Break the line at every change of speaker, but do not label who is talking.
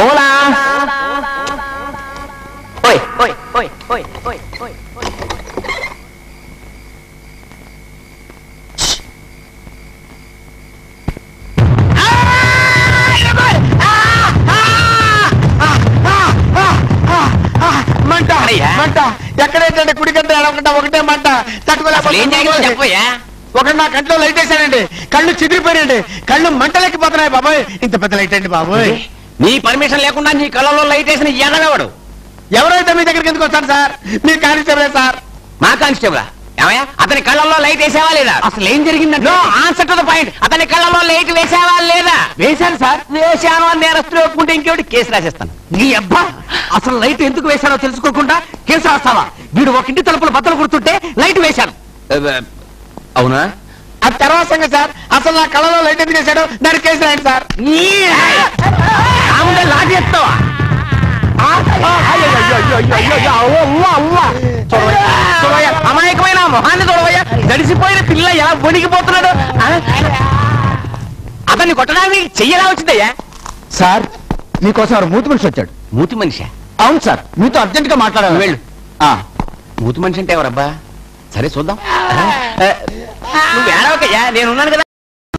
ఓలా
మంట మంట ఎక్కడైతే కుడి గంట ఎడవకంట ఒకటే మంట
చెప్పయ్యా.
ఒకటి నా కంట్లో లైట్ వేసానండి, కళ్ళు చెదిరిపోయాయండి, కళ్ళు మంటలెక్కిపోతున్నాయి బాబాయ్. ఇంత పెద్ద లైట్ అండి బాబాయ్.
నీ పర్మిషన్ లేకుండా నీ కళ్ళలో లైట్ వేసిన ఎదగవాడు
ఎవరైతే మీ దగ్గరికి ఎందుకు వస్తాను సార్? మీరు కానిస్టేబులే సార్.
మా కానిస్టేబుల్ ఏమయ్యా? అతని కళ్ళల్లో లైట్ వేసావా లేదా?
అసలు ఏం జరిగిందంటే
ఆన్సర్ టు ద పాయింట్. అతని కళ్ళలో లైట్ వేసావా లేదా?
వేశాను సార్.
వేశాను అని నేరస్తులు ఒప్పుకుంటే ఇంకేమిటి కేసు రాసేస్తాను.
నీ అబ్బా, అసలు లైట్ ఎందుకు వేశానో తెలుసుకోకుండా కేసు రాస్తావా? వీడు ఒక ఇంటి తలుపులు బద్దలు కొడుతుంటే లైట్ వేశాను.
అవునా?
అది తర్వాత సంగతి సార్. అసలు నా కళ్ళలో లైట్ ఎందుకు వేశాడు, దానికి కేసు రాయండి సార్.
లాగి ఎత్తావా? అమాయకమైన మొహాన్ని చూడవయ్యా, గడిసిపోయిన పిల్ల ఎలా వణికిపోతున్నాడు. అతన్ని కొట్టడానికి చెయ్యలా వచ్చిందయ్యా.
సార్ మీకోసం ఎవరు మూతి మనిషి వచ్చాడు.
మూతి మనిషి?
అవును సార్, మీతో అర్జెంట్ గా మాట్లాడాలి.
వెళ్ళు. మూతి మనిషి అంటే ఎవరబ్బా? సరే చూద్దాం. నువ్వు ఏడవకయ్యా, నేనున్నాను కదా.